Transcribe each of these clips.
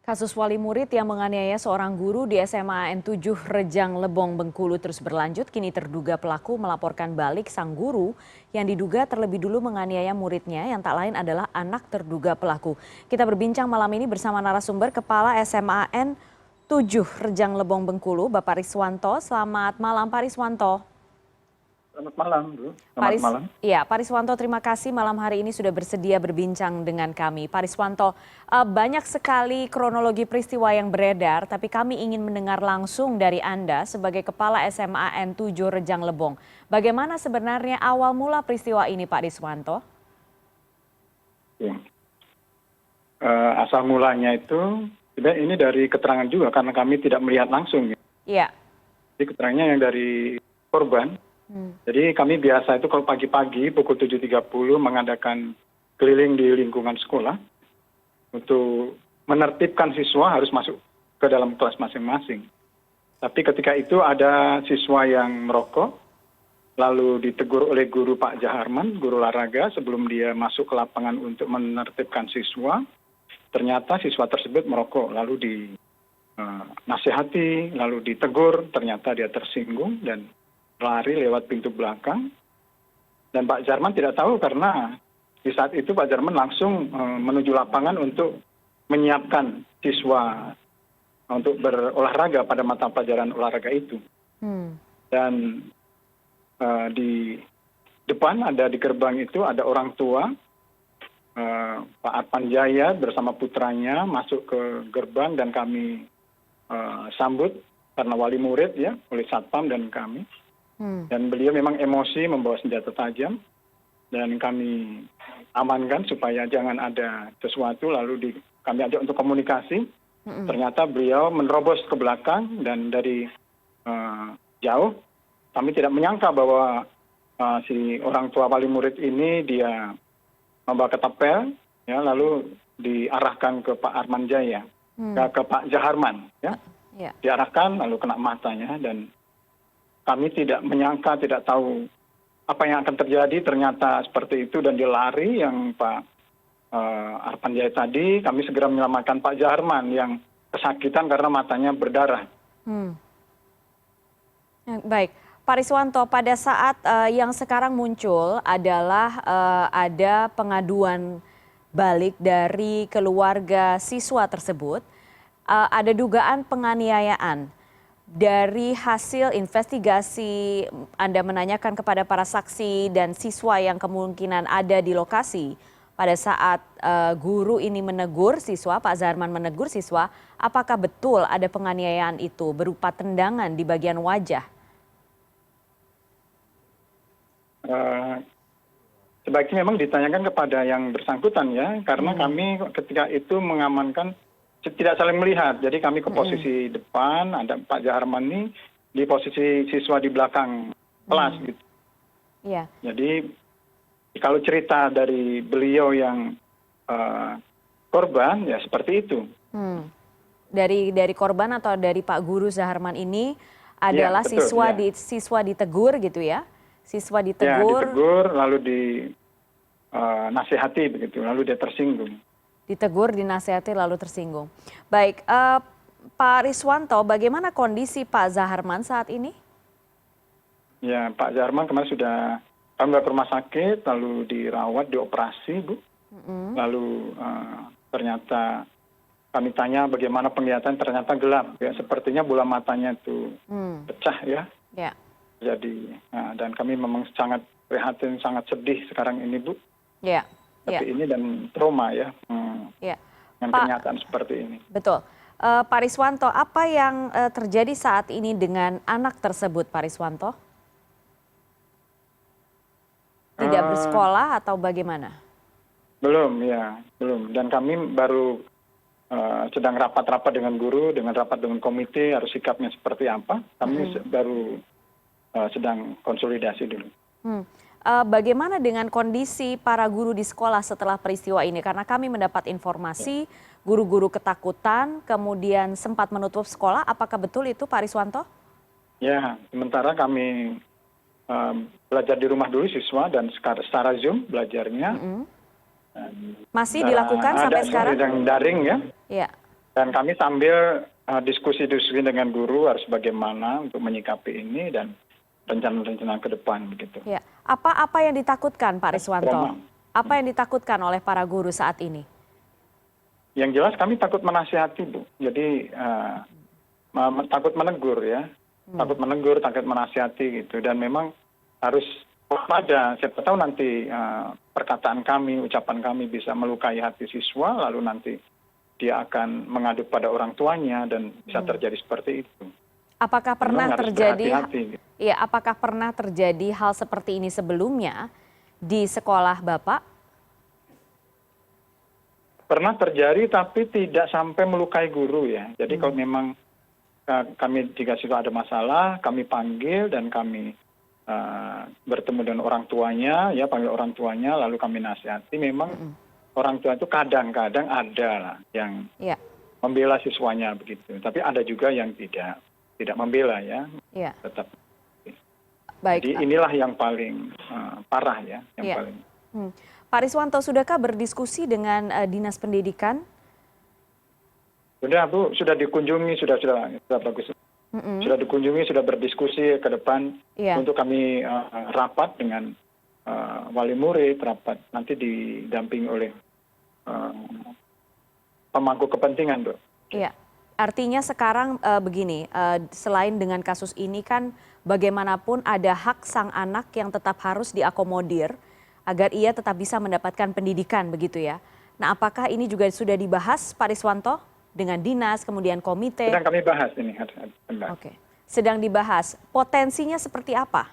Kasus wali murid yang menganiaya seorang guru di SMA N7 Rejang Lebong, Bengkulu terus berlanjut. Kini terduga pelaku melaporkan balik sang guru yang diduga terlebih dulu menganiaya muridnya yang tak lain adalah anak terduga pelaku. Kita berbincang malam ini bersama narasumber Kepala SMA N7 Rejang Lebong, Bengkulu, Bapak Riswanto. Selamat malam Pak Riswanto. Selamat malam, Bu. Selamat malam. Iya, Pak Riswanto, terima kasih malam hari ini sudah bersedia berbincang dengan kami. Pak Riswanto, banyak sekali kronologi peristiwa yang beredar, tapi kami ingin mendengar langsung dari Anda sebagai Kepala SMA N7 Rejang Lebong. Bagaimana sebenarnya awal mula peristiwa ini, Pak Riswanto? Ya. Asal mulanya itu, ini dari keterangan juga karena kami tidak melihat langsung. Iya. Jadi keterangannya yang dari korban. Jadi kami biasa itu kalau pagi-pagi pukul 7.30 mengadakan keliling di lingkungan sekolah untuk menertibkan siswa harus masuk ke dalam kelas masing-masing. Tapi ketika itu ada siswa yang merokok, lalu ditegur oleh guru Pak Jaharman, guru olahraga, sebelum dia masuk ke lapangan untuk menertibkan siswa. Ternyata siswa tersebut merokok, lalu dinasihati, lalu ditegur, ternyata dia tersinggung dan lari lewat pintu belakang. Dan Pak Jarman tidak tahu karena di saat itu Pak Jarman langsung menuju lapangan untuk menyiapkan siswa untuk berolahraga pada mata pelajaran olahraga itu. Dan di depan ada di gerbang itu ada orang tua, Pak Arpan Jaya bersama putranya masuk ke gerbang dan kami sambut karena wali murid ya, oleh satpam dan kami. Dan beliau memang emosi membawa senjata tajam dan kami amankan supaya jangan ada sesuatu, lalu kami ajak untuk komunikasi. Ternyata beliau menerobos ke belakang dan dari jauh kami tidak menyangka bahwa si orang tua wali murid ini dia membawa ketapel ya, lalu diarahkan ke Pak Arman Jaya, ke Pak Jaharman ya. Diarahkan lalu kena matanya dan kami tidak menyangka, tidak tahu apa yang akan terjadi, ternyata seperti itu dan dia lari. Yang Pak Arpan Jaya tadi, kami segera menyelamatkan Pak Jaharman yang kesakitan karena matanya berdarah. Baik, Pak Riswanto, pada saat yang sekarang muncul adalah ada pengaduan balik dari keluarga siswa tersebut, ada dugaan penganiayaan. Dari hasil investigasi, Anda menanyakan kepada para saksi dan siswa yang kemungkinan ada di lokasi pada saat guru ini menegur siswa, Pak Zaharman menegur siswa, apakah betul ada penganiayaan itu berupa tendangan di bagian wajah? Sebaiknya memang ditanyakan kepada yang bersangkutan ya, karena kami ketika itu mengamankan tidak saling melihat, jadi kami ke posisi depan, ada Pak Jaharman ini di posisi siswa di belakang kelas gitu. Iya. Jadi kalau cerita dari beliau yang korban ya seperti itu. Dari korban atau dari Pak Guru Zaharman ini adalah Ya, betul, siswa ditegur gitu ya? Siswa Ya, ditegur. ditegur lalu dinasihati begitu, lalu dia tersinggung. Ditegur, dinasihati, lalu tersinggung. Baik, Pak Riswanto, bagaimana kondisi Pak Zaharman saat ini? Ya, Pak Zaharman kemarin sudah kami bawa ke rumah sakit, lalu dirawat, dioperasi, Bu. Lalu ternyata kami tanya bagaimana penglihatan, ternyata gelap. Ya, sepertinya bola matanya itu pecah ya. Jadi, dan kami memang sangat prihatin, sangat sedih sekarang ini, Bu. Tapi ini dan trauma ya, dengan kenyataan seperti ini. Betul. Pak Riswanto, apa yang terjadi saat ini dengan anak tersebut, Pak Riswanto? Tidak bersekolah atau bagaimana? Belum. Dan kami baru sedang rapat-rapat dengan guru, dengan rapat dengan komite, harus sikapnya seperti apa. Kami baru sedang konsolidasi dulu. Bagaimana dengan kondisi para guru di sekolah setelah peristiwa ini? Karena kami mendapat informasi guru-guru ketakutan, kemudian sempat menutup sekolah. Apakah betul itu, Pak Riswanto? Ya, sementara kami belajar di rumah dulu siswa dan secara Zoom belajarnya. Masih dilakukan sampai sekarang? Ada yang daring ya. Iya. Dan kami sambil diskusi-diskusi dengan guru harus bagaimana untuk menyikapi ini dan rencana-rencana ke depan begitu. Ya. Apa yang ditakutkan Pak Riswanto? Apa yang ditakutkan oleh para guru saat ini? Yang jelas kami takut menasihati, Bu. Jadi takut menegur ya. Takut menegur, takut menasihati gitu. Dan memang harus waspada. Siapa tahu nanti perkataan kami, ucapan kami bisa melukai hati siswa, lalu nanti dia akan mengadu pada orang tuanya dan bisa terjadi seperti itu. Apakah pernah Memang harus terjadi? berhati-hati, gitu. Ya, apakah pernah terjadi hal seperti ini sebelumnya di sekolah Bapak? Pernah terjadi tapi tidak sampai melukai guru ya. Jadi kalau memang kami jika sudah ada masalah, kami panggil dan kami bertemu dengan orang tuanya, ya panggil orang tuanya, lalu kami nasihati. Memang orang tua itu kadang-kadang ada lah yang membela siswanya begitu. Tapi ada juga yang tidak membela ya. Tetap. Baik. Jadi inilah yang paling parah ya, yang paling. Pak Riswanto, sudahkah berdiskusi dengan Dinas Pendidikan? Sudah Bu, sudah dikunjungi, sudah bagus. Sudah dikunjungi, sudah berdiskusi ke depan untuk kami rapat dengan wali murid, rapat nanti didampingi oleh pemangku kepentingan, Bu. Iya. Artinya sekarang begini, selain dengan kasus ini kan bagaimanapun ada hak sang anak yang tetap harus diakomodir agar ia tetap bisa mendapatkan pendidikan begitu ya. Nah, apakah ini juga sudah dibahas Pak Riswanto dengan dinas, kemudian komite? Sedang kami bahas ini. Oke. Sedang dibahas. Potensinya seperti apa?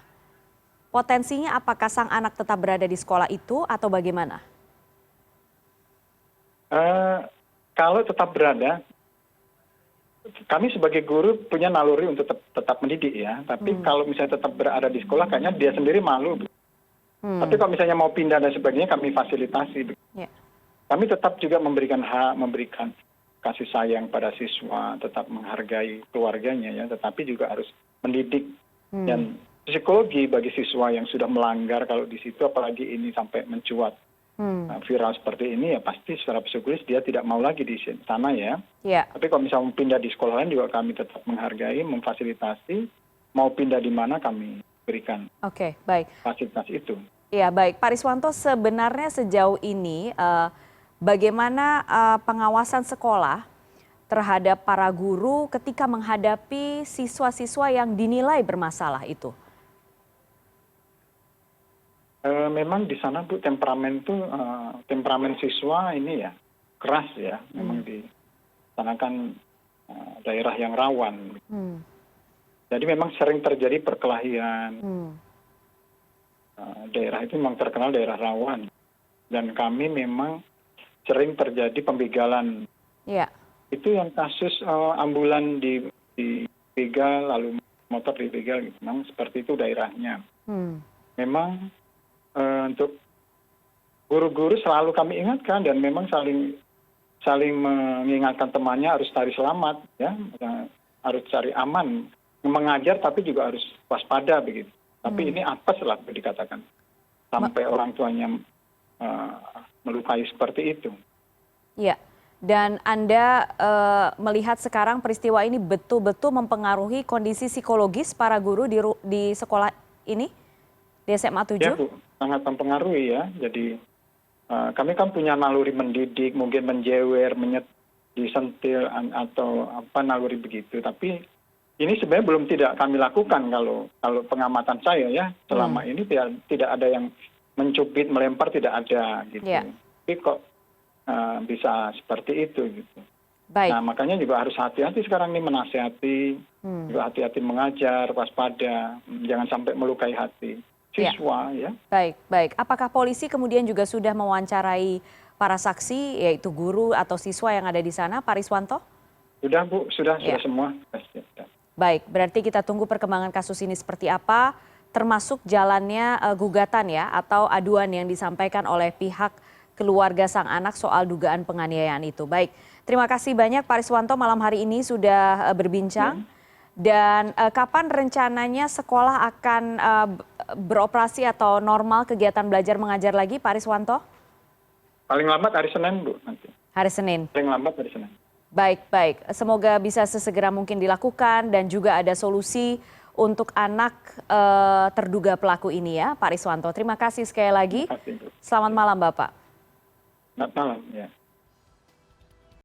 Potensinya apakah sang anak tetap berada di sekolah itu atau bagaimana? Kalau tetap berada, kami sebagai guru punya naluri untuk tetap mendidik ya. Tapi kalau misalnya tetap berada di sekolah, kayaknya dia sendiri malu. Tapi kalau misalnya mau pindah dan sebagainya, kami fasilitasi. Kami tetap juga memberikan hak, memberikan kasih sayang pada siswa, tetap menghargai keluarganya ya. Tetapi juga harus mendidik. Dan psikologi bagi siswa yang sudah melanggar, kalau di situ apalagi ini sampai mencuat viral seperti ini, ya pasti secara psikologis dia tidak mau lagi di sana ya. Tapi kalau misalnya mau pindah di sekolah lain juga kami tetap menghargai, memfasilitasi, mau pindah di mana kami berikan fasilitas itu. Iya baik, Pak Riswanto, sebenarnya sejauh ini bagaimana pengawasan sekolah terhadap para guru ketika menghadapi siswa-siswa yang dinilai bermasalah itu? Memang di sana Bu, temperamen siswa ini ya keras ya. Memang di sana kan daerah yang rawan. Jadi memang sering terjadi perkelahian. Daerah itu memang terkenal daerah rawan. Dan kami memang sering terjadi pembegalan. Itu yang kasus ambulan dibegal, lalu motor dibegal, gitu. Memang seperti itu daerahnya. Memang untuk guru-guru selalu kami ingatkan dan memang saling mengingatkan temannya harus cari selamat, ya, harus cari aman, mengajar tapi juga harus waspada begitu. Tapi ini apes lah dikatakan sampai orang tuanya melukai seperti itu. Iya. Dan Anda melihat sekarang peristiwa ini betul-betul mempengaruhi kondisi psikologis para guru di sekolah ini, di SMA 7? Ya Bu, sangat mempengaruhi ya. Jadi kami kan punya naluri mendidik, mungkin menjewer, disentil atau apa naluri begitu. Tapi ini sebenarnya belum tidak kami lakukan kalau pengamatan saya ya. Selama ini tidak ada yang mencubit, melempar, tidak ada gitu. Tapi kok bisa seperti itu gitu. Nah makanya juga harus hati-hati sekarang ini menasihati, juga hati-hati mengajar, waspada, jangan sampai melukai hati siswa ya. Baik. Apakah polisi kemudian juga sudah mewawancarai para saksi yaitu guru atau siswa yang ada di sana, Pak Riswanto? Sudah Bu, sudah semua. Baik, berarti kita tunggu perkembangan kasus ini seperti apa, termasuk jalannya gugatan ya atau aduan yang disampaikan oleh pihak keluarga sang anak soal dugaan penganiayaan itu. Baik, terima kasih banyak Pak Riswanto malam hari ini sudah berbincang. Dan kapan rencananya sekolah akan beroperasi atau normal kegiatan belajar mengajar lagi, Pak Riswanto? Paling lambat hari Senin Bu nanti. Hari Senin? Paling lambat hari Senin. Baik, baik. Semoga bisa sesegera mungkin dilakukan dan juga ada solusi untuk anak terduga pelaku ini ya, Pak Riswanto. Terima kasih sekali lagi. Terima kasih, Bu. Selamat malam, Bapak. Selamat malam. Ya.